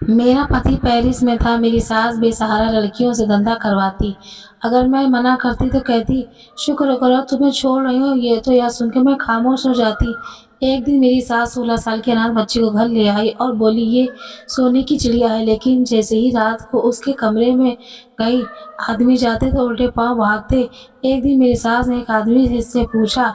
میرا پتی پیرس میں تھا، میری ساس بے سہارا لڑکیوں سے دھندا کرواتی۔ اگر میں منع کرتی تو کہتی شکر کرو تمہیں چھوڑ رہی ہوں، یہ تو یہ سن کے میں خاموش ہو جاتی۔ ایک دن میری ساس 16 سال کے اناھ بچے کو گھر لے آئی اور بولی یہ سونے کی چڑیا ہے، لیکن جیسے ہی رات کو اس کے کمرے میں کئی آدمی جاتے تو الٹے پاؤں بھاگتے۔ ایک دن میری ساس نے ایک آدمی سے پوچھا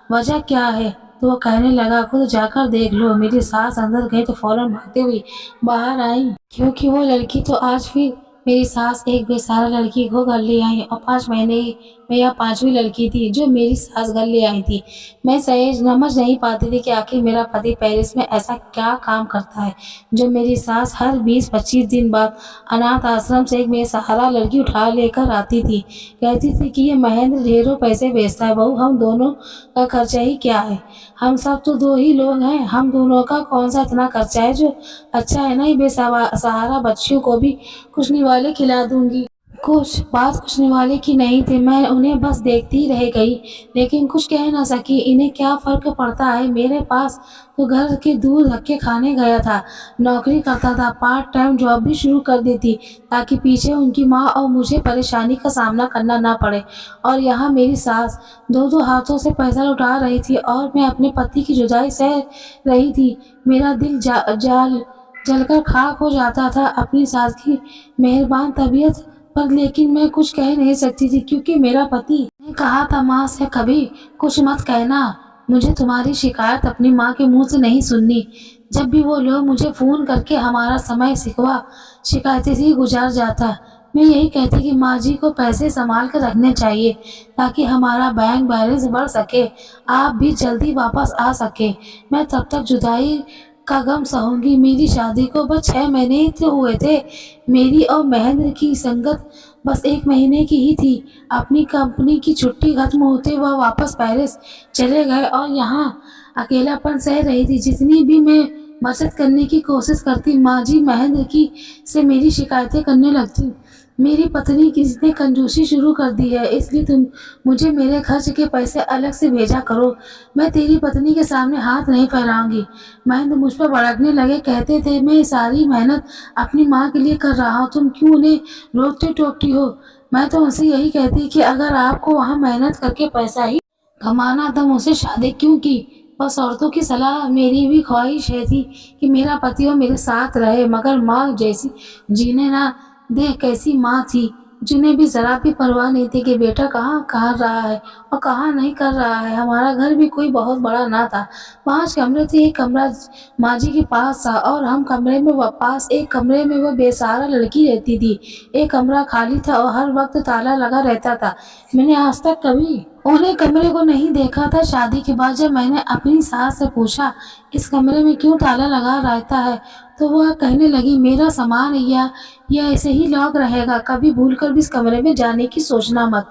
وجہ کیا ہے، تو وہ کہنے لگا خود جا کر دیکھ لو۔ میری ساس اندر گئی تو فوراً بھاگتے ہوئے باہر آئیں، کیونکہ وہ لڑکی تو آج پھر میری ساس ایک بے سہارا لڑکی کو گھر لے آئی اور 5 مہینے میں یہ 5ویں لڑکی تھی جو میری ساس گھر لے آئی تھی۔ میں سمجھ نہیں پاتی تھی کہ آخر میرا پتی پیرس میں ایسا کیا کام کرتا ہے جو میری ساس ہر 20-25 دن بعد اناتھ آشرم سے ایک بے سہارا لڑکی اٹھا لے کر آتی تھی۔ کہتی تھی کہ یہ مہندر ڈھیروں پیسے بیچتا ہے، بہو ہم دونوں کا خرچہ ہی کیا ہے، ہم سب تو 2 ہی لوگ ہیں، ہم دونوں کا کون سا اتنا خرچہ ہے جو اچھا ہے نا یہ بے سہارا بچیوں کو بھی کچھ نوالے کھلا دوں گی۔ کچھ نوالے کی نہیں تھی، میں انہیں بس دیکھتی ہی رہ گئی، لیکن کچھ کہہ نہ سکی۔ انہیں کیا فرق پڑتا ہے، میرے پاس تو گھر کے دور دھکے کھانے گیا تھا، نوکری کرتا تھا، پارٹ ٹائم جاب بھی شروع کر دی تھی تاکہ پیچھے ان کی ماں اور مجھے پریشانی کا سامنا کرنا نہ پڑے۔ اور یہاں میری ساس 2 ہاتھوں سے پیسہ لٹا رہی تھی اور میں اپنے پتی کی جدائی سہ رہی تھی۔ میرا دل جل کر خاک ہو جاتا تھا اپنی ساس کی مہربان طبیعت پر، لیکن میں کچھ کہہ نہیں سکتی تھی کیونکہ میرا پتی نے کہا تھا ماں سے کبھی کچھ مت کہنا، مجھے تمہاری شکایت اپنی ماں کے منہ سے نہیں سننی۔ جب بھی وہ لوگ مجھے فون کر کے ہمارا سمے شکایتی سے گزار جاتا، میں یہی کہتی کہ ماں جی کو پیسے سنبھال کر رکھنے چاہیے تاکہ ہمارا بینک بیلنس بڑھ سکے، آپ بھی جلدی واپس آ سکے، میں تب تک جدائی کا غم سہوں گی۔ میری شادی کو بس 6 مہینے ہی تو ہوئے تھے، میری اور مہندر کی سنگت بس 1 مہینے کی ہی تھی۔ اپنی کمپنی کی چھٹی ختم ہوتے وہ واپس پیرس چلے گئے اور یہاں اکیلا پن سہ رہی تھی۔ جتنی بھی میں بچت کرنے کی کوشش کرتی، ماں جی مہندر کی سے میری شکایتیں کرنے لگتی، میری پتنی کی نے کنجوسی شروع کر دی ہے، اس لیے تم مجھے میرے خرچ کے پیسے الگ سے بھیجا کرو، میں تیری پتنی کے سامنے ہاتھ نہیں پھیلاؤں گی۔ مہندر مجھ پر بھڑکنے لگے، کہتے تھے میں ساری محنت اپنی ماں کے لیے کر رہا ہوں، تم کیوں انہیں روکتی ٹوکتی ہو؟ میں تو ان سے یہی کہتی کہ اگر آپ کو وہاں محنت کر کے پیسہ ہی کمانا تھا مجھ سے شادی کیوں کی؟ بس عورتوں کی صلاح، میری بھی خواہش ہے تھی کہ میرا پتی وہ میرے ساتھ رہے، مگر ماں جیسی جینے نہ دے کیسی ماں تھی جنہیں بھی ذرا بھی پرواہ نہیں تھی کہ بیٹا کہاں کر رہا ہے اور کہاں نہیں کر رہا ہے۔ ہمارا گھر بھی کوئی بہت بڑا نہ تھا، 5 کمرے تھے، ایک کمرہ ماں جی کے پاس تھا اور ہم کمرے میں پاس ایک کمرے میں وہ بے سہارا لڑکی رہتی تھی۔ ایک کمرہ خالی تھا اور ہر وقت تالا لگا رہتا تھا، میں نے آج تک کبھی انہیں کمرے کو نہیں دیکھا تھا۔ شادی کے بعد جب میں نے اپنی ساس سے پوچھا اس کمرے میں کیوں تالا لگا رہتا ہے تو وہ کہنے لگی میرا سامان یہ ایسے ہی لاک رہے گا، کبھی بھول کر بھی اس کمرے میں جانے کی سوچنا مت۔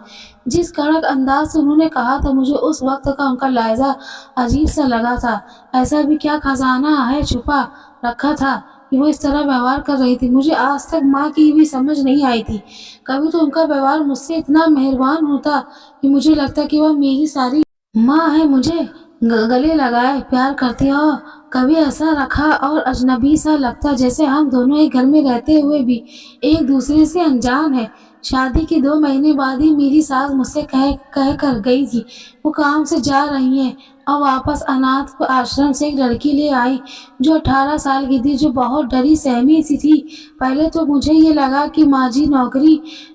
جس کڑک انداز سے انہوں نے کہا تھا مجھے اس وقت کا ان کا لہجہ عجیب سا لگا تھا، ایسا بھی کیا خزانہ ہے چھپا رکھا تھا کہ وہ اس طرح ویوہار کر رہی تھی۔ مجھے آج تک ماں کی بھی سمجھ نہیں آئی تھی، کبھی تو ان کا ویوہار مجھ سے اتنا مہربان ہوتا کہ مجھے لگتا کہ وہ میری ساری ماں ہے، مجھے گلے لگائے پیار کرتی، اور کبھی ایسا رکھا اور اجنبی سا لگتا جیسے ہم دونوں ایک گھر میں رہتے ہوئے بھی ایک دوسرے سے انجان ہیں۔ شادی کے 2 مہینے بعد ہی میری ساس مجھ سے کہہ کر گئی تھی وہ کام سے جا رہی ہیں اور واپس اناتھ آشرم سے ایک لڑکی لے آئی جو 18 سال کی تھی، جو بہت ڈری سہمی سی تھی۔ پہلے تو مجھے یہ لگا کہ ماں جی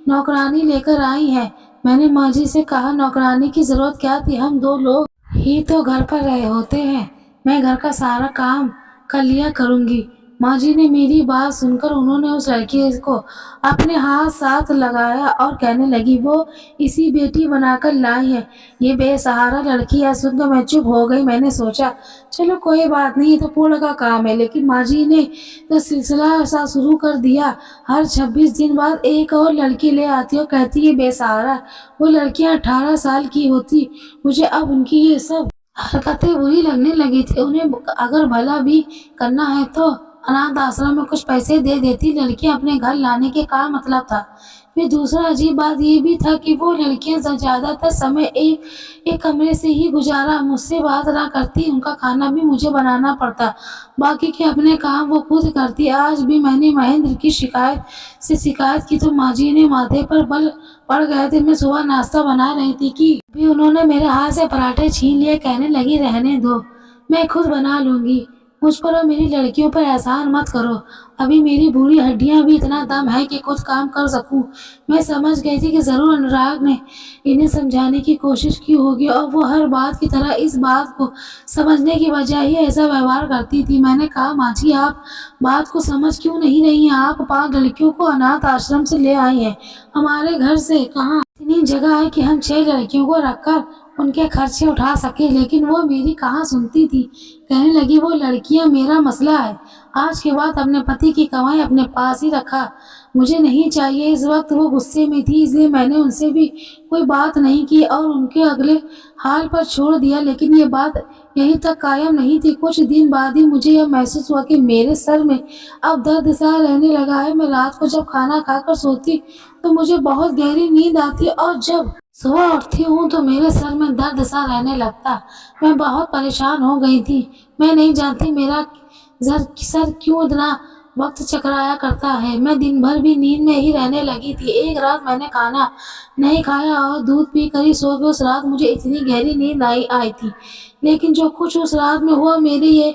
نوکرانی لے کر آئی ہیں۔ میں نے ماں جی سے کہا نوکرانی کی ضرورت کیا تھی، ہم 2 لوگ ہی تو گھر پر رہے ہوتے ہیں، میں گھر کا سارا کام کر لیا کروں گی۔ ماں جی نے میری بات سن کر انہوں نے اس لڑکی کو اپنے ہاتھ ساتھ لگایا اور کہنے لگی وہ اسی بیٹی بنا کر لائی ہے، یہ بے سہارا لڑکی ہے۔ سن کر میں چپ ہو گئی، میں نے سوچا چلو کوئی بات نہیں، یہ تو پوڑ کا کام ہے، لیکن ماں جی نے تو سلسلہ سا شروع کر دیا، ہر 26 دن بعد ایک اور لڑکی لے آتی اور کہتی ہے بے سہارا۔ وہ لڑکیاں 18 سال کی ہوتی، مجھے اب ان کی یہ سب حرکتیں بری لگنے لگی تھی۔ انہیں اگر بھلا بھی کرنا ہے تو اناتھ آشرم میں کچھ پیسے دے دیتی، لڑکیاں اپنے گھر لانے کے کیا مطلب تھا؟ پھر دوسرا عجیب بات یہ بھی تھا کہ وہ لڑکیاں زیادہ تر سمے ایک کمرے سے ہی گزارا مجھ سے بات نہ کرتی، ان کا کھانا بھی مجھے بنانا پڑتا، باقی کے اپنے کام وہ خود کرتی۔ آج بھی میں نے مہندر کی شکایت کی تو ماں جی نے ماتھے پر بل پڑ گئے تھے۔ میں صبح ناشتہ بنا رہی تھی کہ بھی انہوں نے میرے ہاتھ سے پراٹھے چھین لیے، کہنے لگی رہنے دو، میں خود بنا لوں گی، مجھ پر اور میری لڑکیوں پر احسان مت کرو، ابھی میری بوڑھی ہڈیاں بھی اتنا دم ہے کہ خود کام کر سکوں۔ میں سمجھ گئی تھی کہ ضرور انوراگ نے انہیں سمجھانے کی کوشش کی ہوگی اور وہ ہر بات کی طرح اس بات کو سمجھنے کی بجائے ہی ایسا ویوہار کرتی تھی۔ میں نے کہا ماں جی آپ بات کو سمجھ کیوں نہیں رہی ہیں؟ آپ 5 لڑکیوں کو اناتھ آشرم سے لے آئی ہیں، ہمارے گھر سے کہاں اتنی جگہ ہے کہ ہم 6 لڑکیوں کو رکھ کر ان کے خرچے اٹھا سکیں؟ لیکن وہ میری کہاں سنتی تھی، کہنے لگی وہ لڑکیاں میرا مسئلہ ہے، آج کے بعد اپنے پتی کی کمائی اپنے پاس ہی رکھا، مجھے نہیں چاہیے۔ اس وقت وہ غصے میں تھی، اس لیے میں نے ان سے بھی کوئی بات نہیں کی اور ان کے اگلے حال پر چھوڑ دیا، لیکن یہ بات یہیں تک قائم نہیں تھی۔ کچھ دن بعد ہی مجھے یہ محسوس ہوا کہ میرے سر میں اب درد سا رہنے لگا ہے۔ میں رات کو جب کھانا کھا کر سوتی تو مجھے بہت گہری نیند آتی اور جب صبح اٹھتی ہوں تو میرے سر میں درد سا رہنے لگتا۔ میں بہت پریشان ہو گئی تھی، میں نہیں جانتی میرا سر کیوں اتنا وقت چکرایا کرتا ہے۔ میں دن بھر بھی نیند میں ہی رہنے لگی تھی۔ ایک رات میں نے کھانا نہیں کھایا اور دودھ پی کر ہی سو گئی۔ اس رات مجھے اتنی گہری نیند آئی تھی، لیکن جو کچھ اس رات میں ہوا میرے لیے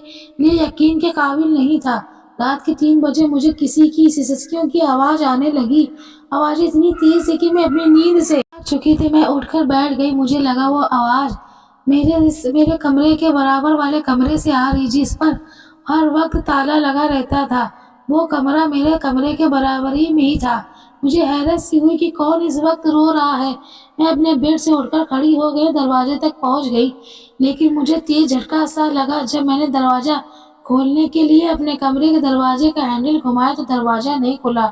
یقین کے قابل نہیں تھا۔ رات کے 3 بجے مجھے کسی کی سسکیوں کی آواز آنے لگی، آواز اتنی تیز تھی کہ میں اپنی نیند سے جاگ چکی تھی۔ میں اٹھ کر بیٹھ گئی، مجھے لگا وہ آواز میرے کمرے کے برابر والے کمرے سے آ رہی، جس پر ہر وقت تالا لگا رہتا تھا۔ وہ کمرہ میرے کمرے کے برابر ہی میں ہی تھا۔ مجھے حیرت سی ہوئی کہ کون اس وقت رو رہا ہے۔ میں اپنے بیڈ سے اٹھ کر کھڑی ہو گئی، دروازے تک پہنچ گئی، لیکن مجھے تیز جھٹکا سا لگا جب میں نے دروازہ کھولنے کے لیے اپنے کمرے کے دروازے کا ہینڈل گھمایا تو دروازہ نہیں کھلا۔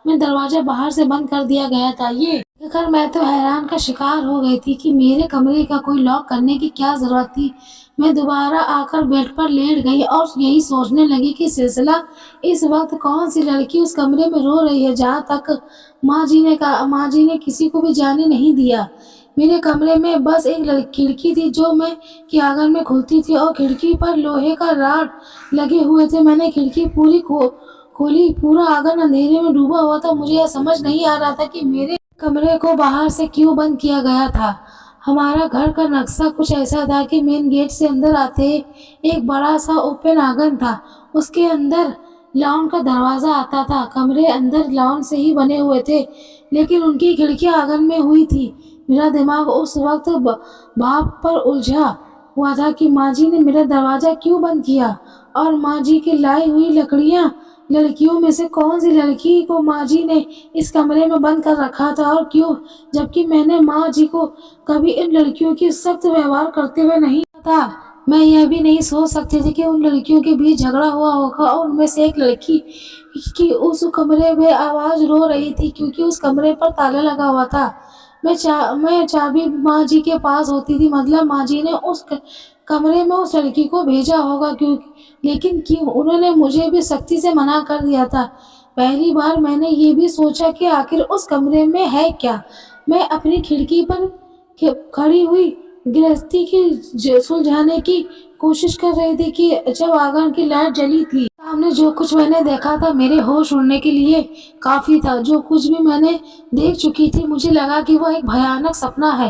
میں دروازہ باہر سے بند کر دیا گیا تھا۔ یہ دیکھ کر میں تو حیران کا شکار ہو گئی تھی کہ میرے کمرے کا کوئی لاک کرنے کی کیا ضرورت تھی۔ میں دوبارہ آ کر بیڈ پر لیٹ گئی اور یہی سوچنے لگی کہ سلسلہ اس وقت کون سی لڑکی اس کمرے میں رو رہی ہے جہاں تک ماں جی نے کسی کو بھی جانے نہیں دیا۔ میرے کمرے میں بس ایک کھڑکی تھی جو کے آنگن میں کھلتی تھی اور کھڑکی پر لوہے کا راڈ لگے ہوئے تھے۔ میں نے کھڑکی پوری کھولی، پورا آنگن اندھیرے میں ڈوبا ہوا تھا۔ مجھے یہ سمجھ نہیں آ رہا تھا کہ میرے کمرے کو باہر سے کیوں بند کیا گیا تھا۔ ہمارا گھر کا نقشہ کچھ ایسا تھا کہ مین گیٹ سے اندر آتے ایک بڑا سا اوپن آنگن تھا، اس کے اندر لان کا دروازہ آتا تھا۔ کمرے اندر لان سے ہی بنے ہوئے تھے، لیکن ان کی کھڑکیاں آنگن میں ہوئی تھی۔ میرا دماغ اس وقت بات پر الجھا ہوا تھا کہ ماں جی نے میرا دروازہ کیوں بند کیا، اور ماں جی کی لائی ہوئی لڑکیوں میں سے کون سی لڑکی کو ماں جی نے اس کمرے میں بند کر رکھا تھا اور کیوں، جبکہ میں نے ماں جی کو کبھی ان لڑکیوں کی سخت ویوہار کرتے ہوئے نہیں دیکھا تھا۔ میں یہ بھی نہیں سوچ سکتی تھی کہ ان لڑکیوں کے بیچ جھگڑا ہوا ہوگا اور ان میں سے ایک لڑکی کی اس کمرے میں آواز رو رہی تھی کیونکہ اس کمرے پر تالا لگا ہوا تھا۔ میں چابی ماں جی کے پاس ہوتی تھی، مطلب ماں جی نے اس کمرے میں اس لڑکی کو بھیجا ہوگا، لیکن کیوں؟ انہوں نے مجھے بھی سختی سے منع کر دیا تھا۔ پہلی بار میں نے یہ بھی سوچا کہ آخر اس کمرے میں ہے کیا۔ میں اپنی کھڑکی پر کھڑی ہوئی گرہستی کی سلجھانے کی کوشش کر رہی تھی کہ جب آنگن کی لائٹ جلی تھی سامنے جو کچھ میں نے دیکھا تھا میرے ہوش اڑنے کے لیے کافی تھا۔ جو کچھ بھی میں نے دیکھ چکی تھی مجھے لگا کہ وہ ایک بھیانک سپنا ہے۔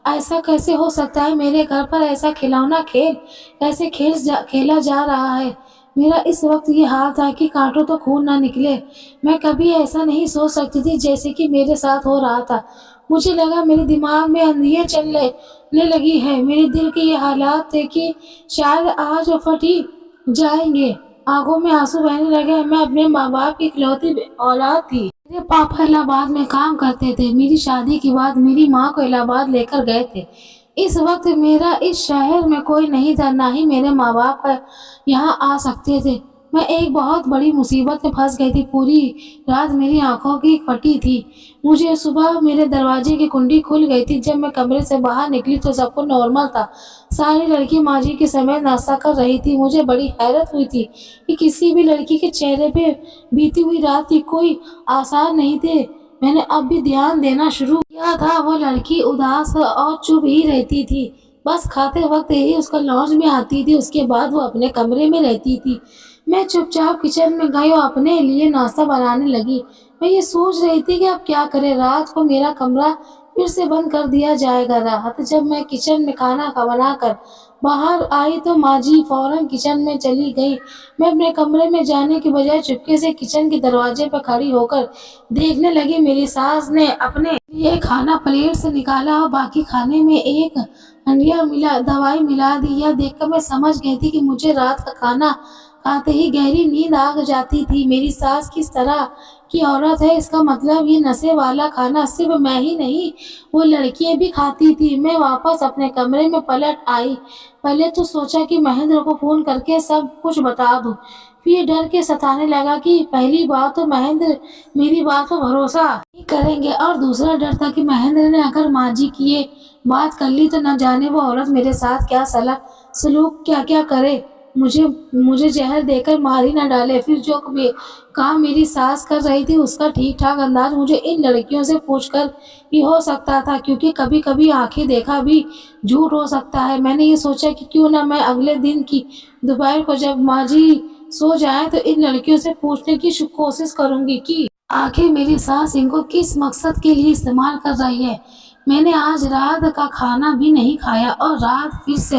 ایسا کیسے ہو سکتا ہے؟ میرے گھر پر ایسا کھلونا کھیل کیسے کھیلا جا رہا ہے؟ میرا اس وقت یہ حال تھا کہ کاٹو تو خون نہ نکلے۔ میں کبھی ایسا نہیں سوچ سکتی تھی جیسے کہ میرے ساتھ ہو رہا تھا۔ مجھے لگا میرے دماغ میں اندھیاں چلنے لگی ہیں۔ میرے دل کے یہ حالات تھے کہ شاید آج پھٹ ہی جائیں گے۔ آنکھوں میں آنسو بہنے لگے۔ میں اپنے ماں باپ کی اکلوتی اولاد تھی۔ میرے پاپا الہ آباد میں کام کرتے تھے۔ میری شادی کے بعد میری ماں کو الہ آباد لے کر گئے تھے۔ اس وقت میرا اس شہر میں کوئی نہیں تھا، نہ ہی میرے ماں باپ یہاں آ سکتے تھے۔ میں ایک بہت بڑی مصیبت میں پھنس گئی تھی۔ پوری رات میری آنکھوں کی پھٹی تھی۔ مجھے صبح میرے دروازے کی کنڈی کھل گئی تھی۔ جب میں کمرے سے باہر نکلی تو سب کچھ نارمل تھا۔ ساری لڑکی ماں جی کے سمیت ناشتہ کر رہی تھی۔ مجھے بڑی حیرت ہوئی تھی کہ کسی بھی لڑکی کے چہرے پہ بیتی ہوئی رات کی کوئی آثار نہیں تھے۔ میں نے اب بھی دھیان دینا شروع کیا تھا۔ وہ لڑکی اداس اور چپ ہی رہتی تھی، بس کھاتے وقت ہی اس کا لانچ میں آتی تھی، اس کے بعد وہ اپنے کمرے میں رہتی تھی۔ میں چپ چاپ کچن میں گئی اور اپنے لیے ناشتہ بنانے لگی۔ میں یہ سوچ رہی تھی کہ اب کیا کرے، رات کو میرا کمرہ پھر سے بند کر دیا جائے گا۔ رات جب میں کچن میں کھانا بنا کر باہر آئی تو ماں جی فوراً کچن میں چلی گئی۔ میں اپنے کمرے میں جانے کے بجائے چپکے سے کچن کے دروازے پر کھڑی ہو کر دیکھنے لگی۔ میری ساس نے اپنے لیے کھانا پلیٹ سے نکالا اور باقی کھانے میں ایک انڈیا دوائی ملا دی۔ یہ دیکھ کر میں سمجھ گئی تھی کہ مجھے رات کا کھانا کھاتے ہی گہری نیند آ جاتی تھی۔ میری ساس کس طرح کی عورت ہے، اس کا مطلب یہ نشے والا کھانا صرف میں ہی نہیں، وہ لڑکیاں بھی کھاتی تھی۔ میں واپس اپنے کمرے میں پلٹ آئی۔ پہلے تو سوچا کہ مہندر کو فون کر کے سب کچھ بتا دوں، پھر ڈر کے ستانے لگا کہ پہلی بات تو مہندر میری بات پر بھروسہ نہیں کریں گے، اور دوسرا ڈر تھا کہ مہندر نے اگر ماں جی کی یہ بات کر لی تو نہ جانے وہ عورت میرے ساتھ کیا سلوک کیا کرے، مجھے زہر دے کر مار ہی نہ ڈالے۔ پھر جو کام میری ساس کر رہی تھی اس کا ٹھیک ٹھاک انداز مجھے ان لڑکیوں سے پوچھ کر ہی ہو سکتا تھا، کیونکہ کبھی کبھی آنکھیں دیکھا بھی جھوٹ ہو سکتا ہے۔ میں نے یہ سوچا کہ کیوں نہ میں اگلے دن کی دوپہر کو جب ماں جی سو جائیں تو ان لڑکیوں سے پوچھنے کی کوشش کروں گی کہ آخر میری ساس ان کو کس مقصد کے لیے استعمال کر رہی ہے۔ میں نے آج رات کا کھانا بھی نہیں کھایا اور رات پھر سے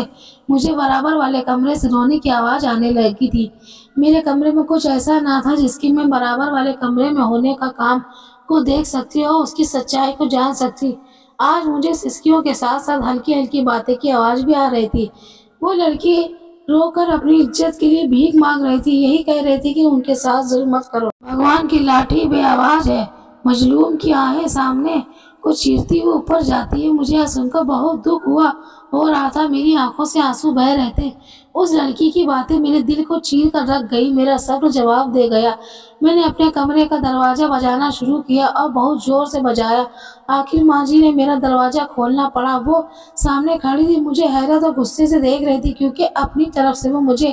مجھے برابر والے کمرے سے رونے کی آواز آنے لگی تھی۔ میرے کمرے میں کچھ ایسا نہ تھا جس کی میں برابر والے کمرے میں ہونے کا کام کو دیکھ سکتی اور اس کی سچائی کو جان سکتی۔ آج مجھے سسکیوں کے ساتھ ساتھ ہلکی ہلکی باتیں کی آواز بھی آ رہی تھی۔ وہ لڑکی رو کر اپنی عزت کے لیے بھیک مانگ رہی تھی، یہی کہہ رہی تھی کہ ان کے ساتھ ظلم مت کرو، بھگوان کی لاٹھی بے آواز ہے، مظلوم کی آہیں سامنے کو چیرتی ہوئی اوپر جاتی ہے۔ مجھے یہ سن کر بہت دکھ ہو رہا تھا، میری آنکھوں سے آنسو بہہ رہے تھے۔ اس لڑکی کی باتیں میرے دل کو چیر کر رکھ گئی، میرا صبر جواب دے گیا۔ میں نے اپنے کمرے کا دروازہ بجانا شروع کیا اور بہت زور سے بجایا۔ آخر ماں جی نے میرا دروازہ کھولنا پڑا۔ وہ سامنے کھڑی تھی، مجھے حیرت اور غصے سے دیکھ رہی تھی، کیونکہ اپنی طرف سے وہ مجھے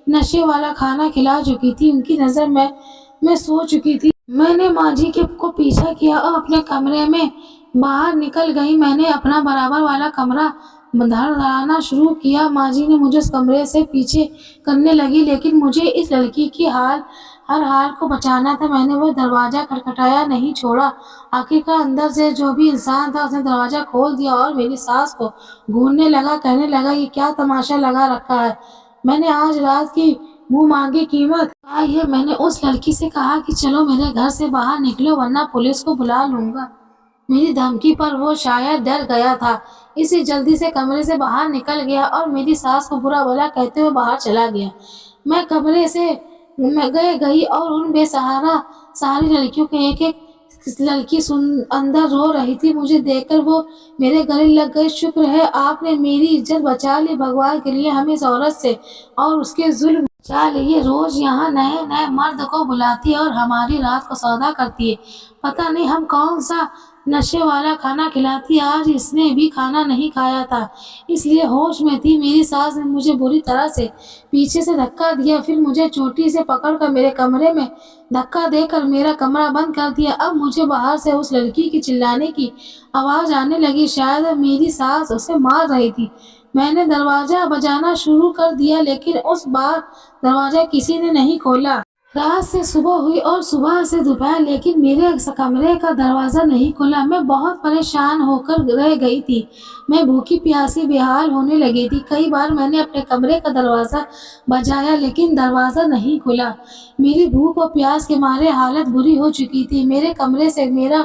نشے والا کھانا کھلا چکی تھی، ان کی نظر میں سو چکی تھی۔ میں نے ماں جی کو پیچھا کیا اور اپنے کمرے میں باہر نکل گئی۔ میں نے اپنا برابر والا کمرہ دھڑدھڑانا شروع کیا۔ ماں جی نے مجھے اس کمرے سے پیچھے کرنے لگی، لیکن مجھے اس لڑکی کی ہر حال کو بچانا تھا۔ میں نے وہ دروازہ کھٹکھٹایا نہیں چھوڑا۔ آخرکار اندر سے جو بھی انسان تھا اس نے دروازہ کھول دیا اور میری ساس کو گھورنے لگا، کہنے لگا یہ کیا تماشا لگا رکھا ہے، میں نے آج رات کی منہ مانگی قیمت پائی ہے۔ میں نے اس لڑکی سے کہا کہ چلو میرے گھر سے باہر نکلو ورنہ پولیس کو بلا لوں گا۔ میری دھمکی پر وہ شاید ڈر گیا تھا، اس لیے جلدی سے کمرے سے باہر نکل گیا اور میری ساس کو برا بھلا کہتے ہوئے باہر چلا گیا۔ میں کمرے سے گئی اور ان بے سہاری لڑکیوں کے ایک لڑکی اندر رو رہی تھی۔ مجھے دیکھ کر وہ میرے گلے لگ گئی۔ شکر ہے آپ نے میری عزت بچا لی، بھگوان کے لیے ہم اس عورت سے اور اس کے ظلم بچا لے۔ یہ روز یہاں نئے نئے مرد کو بلاتی ہے اور ہماری رات کو سودا کرتی ہے، پتہ نہیں ہم کون سا نشے والا کھانا کھلاتی ہے۔ آج اس نے بھی کھانا نہیں کھایا تھا، اس لیے ہوش میں تھی۔ میری ساس نے مجھے بری طرح سے پیچھے سے دھکا دیا، پھر مجھے چوٹی سے پکڑ کر میرے کمرے میں دھکا دے کر میرا کمرہ بند کر دیا۔ اب مجھے باہر سے اس لڑکی کی چلانے کی آواز آنے لگی، شاید میری ساس اسے مار رہی تھی۔ میں نے دروازہ بجانا شروع کر دیا، لیکن اس بار دروازہ کسی نے نہیں کھولا۔ رات سے صبح ہوئی اور صبح سے دوپہر، لیکن میرے کمرے کا دروازہ نہیں کھلا۔ میں بہت پریشان ہو کر رہ گئی تھی، میں بھوکی پیاسی بے حال ہونے لگی تھی۔ کئی بار میں نے اپنے کمرے کا دروازہ بجایا لیکن دروازہ نہیں کھلا۔ میری بھوک اور پیاس کے مارے حالت بری ہو چکی تھی۔ میرے کمرے سے میرا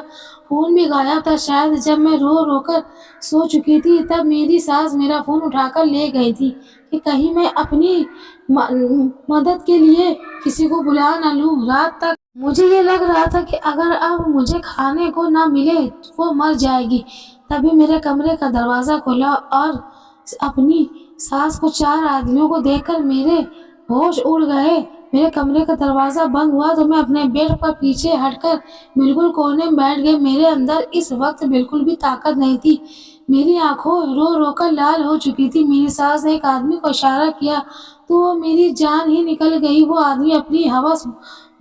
فون بھی غائب تھا۔ شاید جب میں رو رو کر سو چکی تھی تب میری ساس میرا فون اٹھا کر لے گئی تھی کہ کہیں میں اپنی مدد کے لیے کسی کو بلا نہ لوں۔ رات تک مجھے یہ لگ رہا تھا کہ اگر اب مجھے کھانے کو نہ ملے تو وہ مر جائے گی۔ تبھی میرے کمرے کا دروازہ کھلا اور اپنی ساس کو 4 آدمیوں کو دیکھ کر میرے ہوش اڑ گئے۔ میرے کمرے کا دروازہ بند ہوا تو میں اپنے بیڈ پر پیچھے ہٹ کر بالکل کونے میں بیٹھ گئی۔ میرے اندر اس وقت بالکل بھی طاقت نہیں تھی، میری آنکھوں رو رو کر لال ہو چکی تھی۔ میری ساس نے ایک آدمی کو اشارہ کیا تو میری جان ہی نکل گئی۔ وہ آدمی اپنی ہوش